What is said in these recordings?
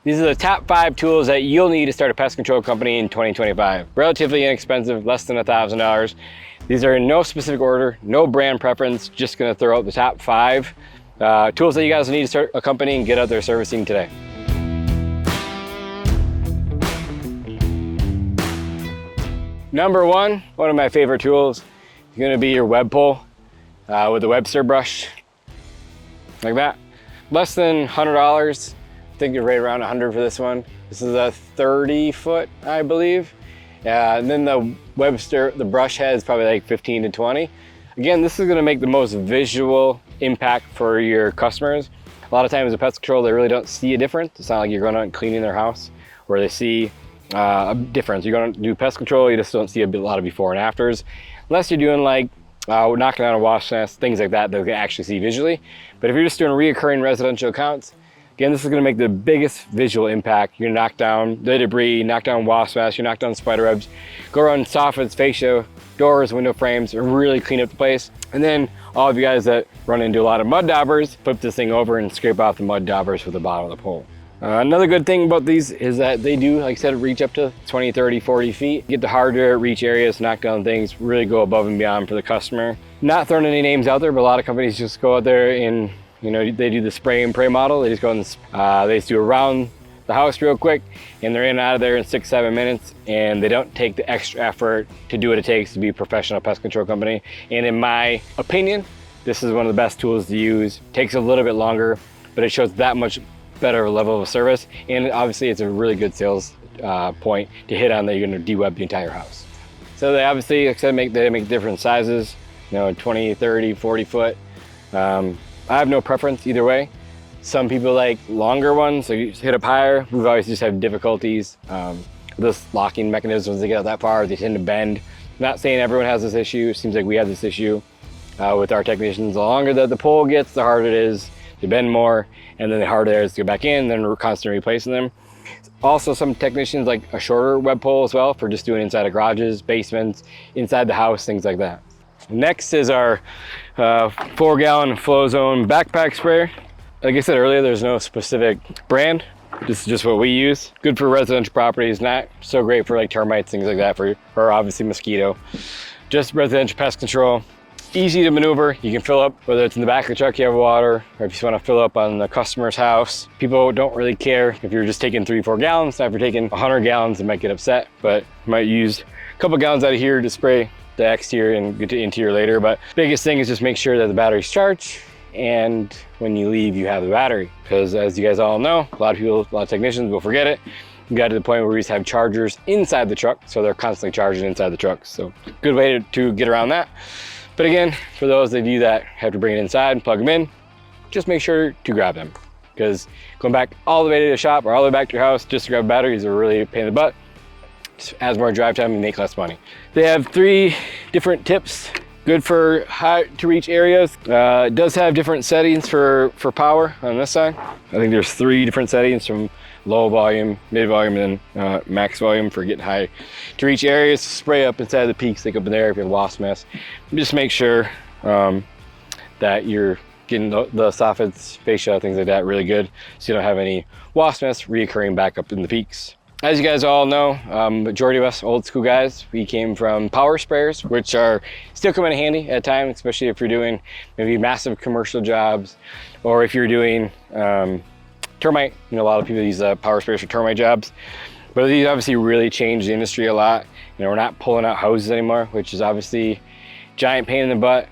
These are the top 5 tools that you'll need to start a pest control company in 2025. Relatively inexpensive, less than $1,000. These are in no specific order, no brand preference, just gonna throw out the top 5 tools that you guys need to start a company and get out there servicing today. Number one of my favorite tools is gonna be your web pull with the Webster brush, like that. Less than $100. I think you're right around 100 for this one. This is a 30 foot, I believe. And then the Webster, the brush head is probably like 15 to 20. Again, this is gonna make the most visual impact for your customers. A lot of times with pest control, they really don't see a difference. It's not like you're going out and cleaning their house where they see a difference. You're gonna do pest control, you just don't see a lot of before and afters. Unless you're doing like knocking out a wasp nest, things like that, they can actually see visually. But if you're just doing reoccurring residential accounts, again, this is gonna make the biggest visual impact. You're gonna knock down the debris, knock down wasp nests, you knock down spider webs, go around soffits, fascia, doors, window frames, and really clean up the place. And then all of you guys that run into a lot of mud daubers, flip this thing over and scrape off the mud daubers with the bottom of the pole. Another good thing about these is that they do, like I said, reach up to 20, 30, 40 feet. Get the harder reach areas, knock down things, really go above and beyond for the customer. Not throwing any names out there, but a lot of companies just go out there and, you know, they do the spray and pray model. They just go and they just do around the house real quick, and they're in and out of there in 6-7 minutes, and they don't take the extra effort to do what it takes to be a professional pest control company. And in my opinion, this is one of the best tools to use. Takes a little bit longer, but it shows that much better level of service, and obviously it's a really good sales point to hit on that you're going to de-web the entire house. So they obviously, like I said, they make different sizes, you know, 20, 30, 40 foot. I have no preference either way. Some people like longer ones, so you hit up higher. We've always just had difficulties. This locking mechanisms, they get out that far, they tend to bend. Not saying everyone has this issue. It seems like we have this issue with our technicians. The longer that the pole gets, the harder it is to bend more, and then the harder it is to get back in, then we're constantly replacing them. Also, some technicians like a shorter web pole as well for just doing inside of garages, basements, inside the house, things like that. Next is our 4-gallon Flow Zone backpack sprayer. Like I said earlier, there's no specific brand. This is just what we use. Good for residential properties, not so great for like termites, things like that, or obviously mosquito. Just residential pest control. Easy to maneuver. You can fill up, whether it's in the back of the truck you have water, or if you just want to fill up on the customer's house. People don't really care if you're just taking 3-4 gallons. Now if you're taking 100 gallons, they might get upset, but you might use a couple gallons out of here to spray the exterior and get to interior later. But biggest thing is just make sure that the battery's charged, and when you leave, you have the battery. Because as you guys all know, a lot of technicians will forget it. We got to the point where we just have chargers inside the truck, so they're constantly charging inside the truck. So good way to get around that. But again, for those of you that have to bring it inside and plug them in, just make sure to grab them. Because going back all the way to the shop or all the way back to your house just to grab batteries are really a pain in the butt. Just adds more drive time and make less money. They have 3 different tips. Good for high to reach areas. It does have different settings for power on this side. I think there's 3 different settings, from low volume, mid volume, and then max volume for getting high to reach areas. Spray up inside the peaks, like up in there if you have a wasp nest. Just make sure that you're getting the soffits, fascia, things like that really good, so you don't have any wasp nests reoccurring back up in the peaks. As you guys all know, majority of us old school guys, we came from power sprayers, which are still come in handy at times, especially if you're doing maybe massive commercial jobs, or if you're doing termite. You know, a lot of people use power sprayers for termite jobs, but these obviously really changed the industry a lot. You know, we're not pulling out hoses anymore, which is obviously giant pain in the butt.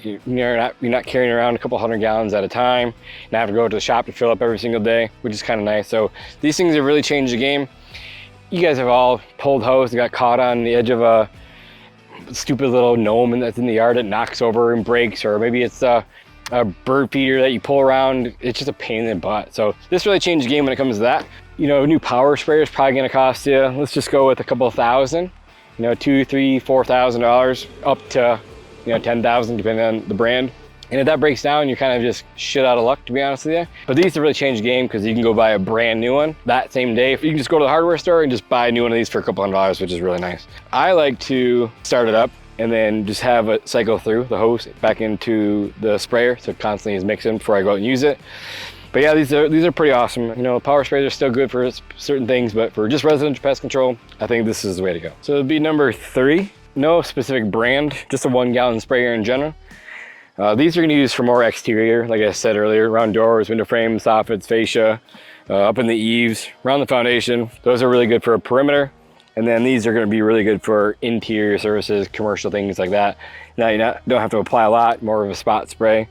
You're not carrying around a couple 100 gallons at a time, and have to go to the shop to fill up every single day, which is kind of nice. So these things have really changed the game. You guys have all pulled hose and got caught on the edge of a stupid little gnome that's in the yard that knocks over and breaks, or maybe it's a bird feeder that you pull around. It's just a pain in the butt. So this really changed the game when it comes to that. You know, a new power sprayer is probably going to cost you, let's just go with a couple thousand, you know, $2,000, $3,000, $4,000 up to, you know, 10,000 depending on the brand. And if that breaks down, you're kind of just shit out of luck, to be honest with you. But these have really changed the game, because you can go buy a brand new one that same day. You can just go to the hardware store and just buy a new one of these for a couple $100, which is really nice. I like to start it up and then just have it cycle through the hose back into the sprayer, so it constantly is mixing before I go out and use it. But yeah, these are pretty awesome. You know, power sprays are still good for certain things, but for just residential pest control, I think this is the way to go. So it'll be number 3. No specific brand, just a 1-gallon sprayer in general. These are going to use for more exterior, like I said earlier, around doors, window frames, soffits, fascia, up in the eaves, around the foundation. Those are really good for a perimeter. And then these are going to be really good for interior services, commercial things like that. Now you don't have to apply a lot, more of a spot spray.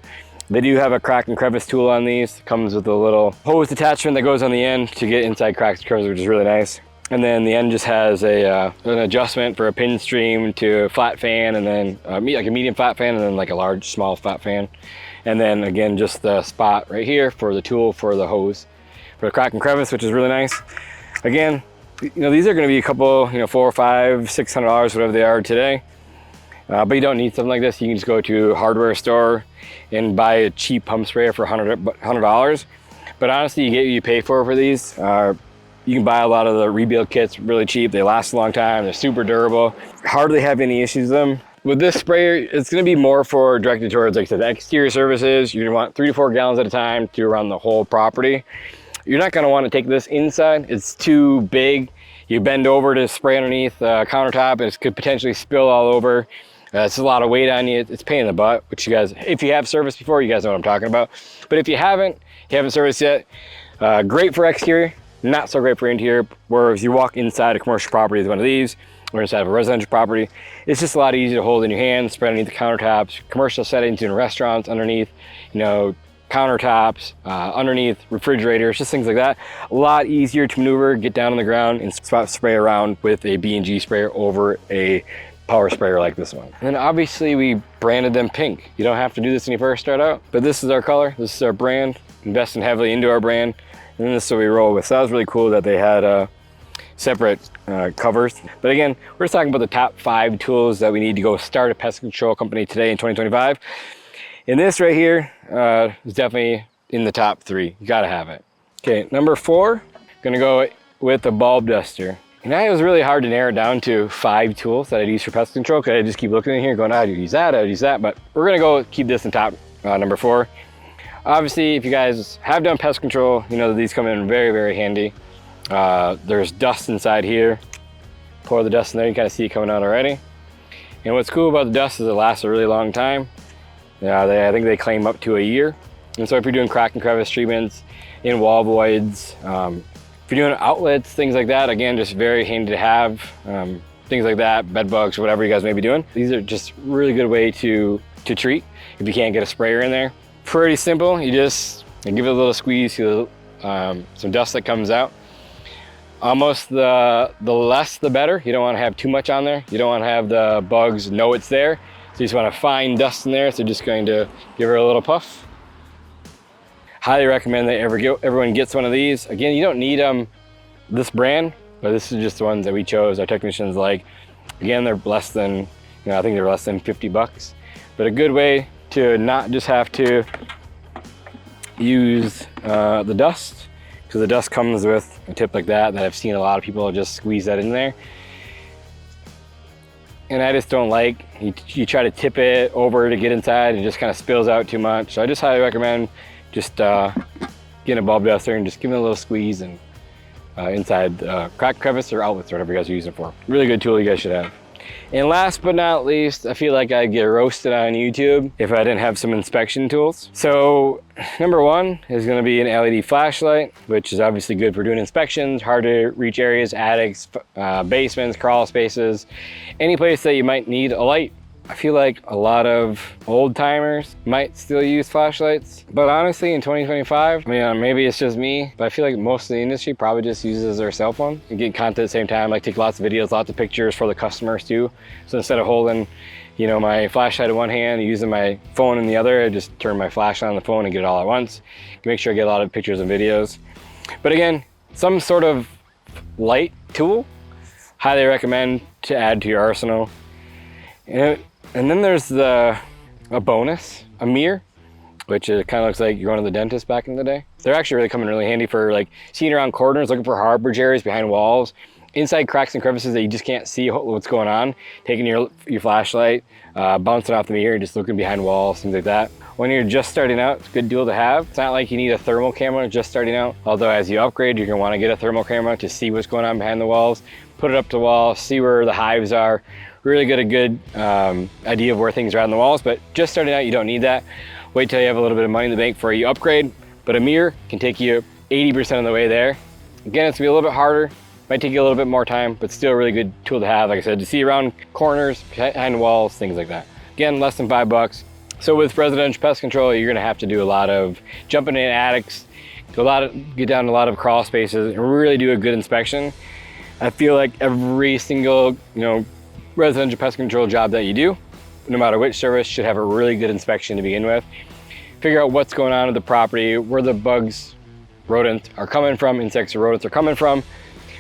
They do have a crack and crevice tool on these. It comes with a little hose attachment that goes on the end to get inside cracks and crevices, which is really nice. And then the end just has an adjustment for a pin stream to a flat fan, and then like a medium flat fan, and then like a large, small flat fan. And then again, just the spot right here for the tool for the hose for the crack and crevice, which is really nice. Again, you know, these are going to be a couple, you know, $400 or $500, $600, whatever they are today. But you don't need something like this. You can just go to a hardware store and buy a cheap pump sprayer for $100. But honestly, you get what you pay for these. You can buy a lot of the rebuild kits really cheap. They last a long time. They're super durable. Hardly have any issues with them. With this sprayer, it's going to be more for directed towards, like I said, exterior services. You're going to want 3 to 4 gallons at a time to around the whole property. You're not going to want to take this inside. It's too big. You bend over to spray underneath the countertop, and it could potentially spill all over. It's a lot of weight on you. It's a pain in the butt, which you guys, if you have serviced before, you guys know what I'm talking about. But if you haven't serviced yet, great for exterior, not so great for interior. Whereas you walk inside a commercial property with one of these, or inside of a residential property, it's just a lot easier to hold in your hands, spread underneath the countertops, commercial settings in restaurants, underneath, you know, countertops, underneath refrigerators, just things like that. A lot easier to maneuver, get down on the ground, and spot spray around with a B&G sprayer over a power sprayer like this one. And then obviously we branded them pink. You don't have to do this when you first start out, but this is our color, this is our brand, investing heavily into our brand, and then this is what we roll with. So that was really cool that they had separate covers. But again, we're just talking about the top 5 tools that we need to go start a pest control company today in 2025. And this right here is definitely in the top 3. You gotta have it. Okay, number 4, gonna go with a bulb duster. And it was really hard to narrow it down to 5 tools that I'd use for pest control, because I just keep looking in here going, I'd use that, but we're gonna go keep this in top number 4. Obviously, if you guys have done pest control, you know that these come in very, very handy. There's dust inside here. Pour the dust in there, you kind of see it coming out already. And what's cool about the dust is it lasts a really long time. I think they claim up to a year. And so if you're doing crack and crevice treatments in wall voids, if you're doing outlets, things like that, again, just very handy to have. Things like that, bed bugs, whatever you guys may be doing. These are just really good way to treat if you can't get a sprayer in there. Pretty simple. You just give it a little squeeze, see some dust that comes out. Almost the less the better. You don't want to have too much on there. You don't want to have the bugs know it's there. So you just want to find dust in there. So just going to give her a little puff. Highly recommend that everyone gets one of these. Again, you don't need this brand, but this is just the ones that we chose. Our technicians like. Again, they're less than, you know, I think they're less than $50. But a good way to not just have to use the dust, because the dust comes with a tip like that I've seen a lot of people just squeeze that in there. And I just don't like, you try to tip it over to get inside and it just kind of spills out too much. So I just highly recommend just getting a bulb duster and just giving it a little squeeze and inside crack crevice or outlets or whatever you guys are using it for. Really good tool you guys should have. And last but not least, I feel like I'd get roasted on YouTube if I didn't have some inspection tools. So number 1 is going to be an LED flashlight, which is obviously good for doing inspections, hard to reach areas, attics, basements, crawl spaces, any place that you might need a light. I feel like a lot of old timers might still use flashlights, but honestly in 2025, I mean, maybe it's just me, but I feel like most of the industry probably just uses their cell phone and get content at the same time, like take lots of videos, lots of pictures for the customers too. So instead of holding, you know, my flashlight in one hand and using my phone in the other, I just turn my flashlight on the phone and get it all at once. Make sure I get a lot of pictures and videos. But again, some sort of light tool, highly recommend to add to your arsenal. And then there's a bonus, a mirror, which it kind of looks like you're going to the dentist back in the day. They're actually really coming really handy for like seeing around corners, looking for hard bridge areas behind walls, inside cracks and crevices that you just can't see what's going on. Taking your flashlight, bouncing off the mirror, just looking behind walls, things like that. When you're just starting out, it's a good tool to have. It's not like you need a thermal camera just starting out, although as you upgrade, you're gonna wanna get a thermal camera to see what's going on behind the walls, put it up to the wall, see where the hives are, really get a good idea of where things are on the walls. But just starting out, you don't need that. Wait till you have a little bit of money in the bank before you upgrade, but a mirror can take you 80% of the way there. Again, it's gonna be a little bit harder, might take you a little bit more time, but still a really good tool to have, like I said, to see around corners, behind walls, things like that. Again, less than $5. So with residential pest control, you're gonna have to do a lot of jumping in attics, get down a lot of crawl spaces, and really do a good inspection. I feel like every single, residential pest control job that you do, no matter which service, should have a really good inspection to begin with. Figure out what's going on at the property, where the bugs, rodents are coming from, insects or rodents are coming from.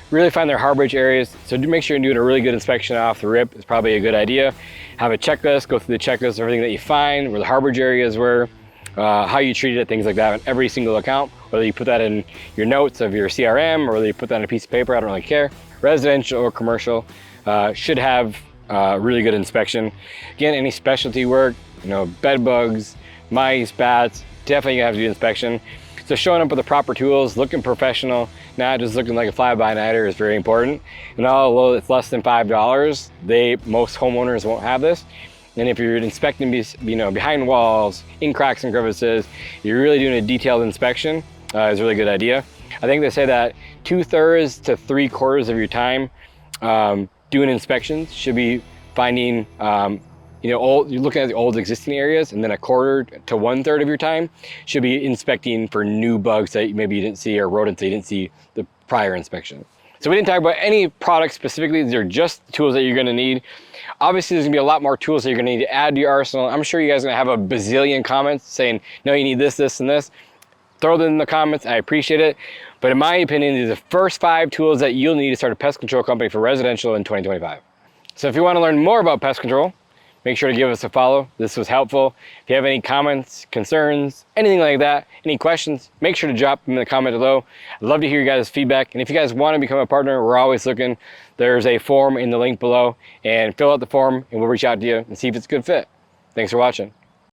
Really find their harborage areas. So do make sure you're doing a really good inspection off the rip is probably a good idea. Have a checklist, go through the checklist of everything that you find, where the harborage areas were, how you treated it, things like that on every single account. Whether you put that in your notes of your CRM or whether you put that on a piece of paper, I don't really care. Residential or commercial should have really good inspection. Again, any specialty work, bed bugs, mice, bats, definitely have to do inspection. So showing up with the proper tools, looking professional, not just looking like a fly-by-nighter is very important. And although it's less than $5, most homeowners won't have this. And if you're inspecting, behind walls, in cracks and crevices, you're really doing a detailed inspection is a really good idea. I think they say that 2/3 to 3/4 of your time doing inspections should be finding, you're looking at the old existing areas, and then 1/4 to 1/3 of your time should be inspecting for new bugs that maybe you didn't see or rodents that you didn't see the prior inspection. So we didn't talk about any products specifically. These are just tools that you're gonna need. Obviously, there's gonna be a lot more tools that you're gonna need to add to your arsenal. I'm sure you guys are gonna have a bazillion comments saying, no, you need this, this, and this. Throw them in the comments, I appreciate it. But in my opinion, these are the first 5 tools that you'll need to start a pest control company for residential in 2025. So if you wanna learn more about pest control, make sure to give us a follow. This was helpful. If you have any comments, concerns, anything like that, any questions, make sure to drop them in the comment below. I'd love to hear you guys' feedback. And if you guys want to become a partner, we're always looking. There's a form in the link below, and fill out the form and we'll reach out to you and see if it's a good fit. Thanks for watching.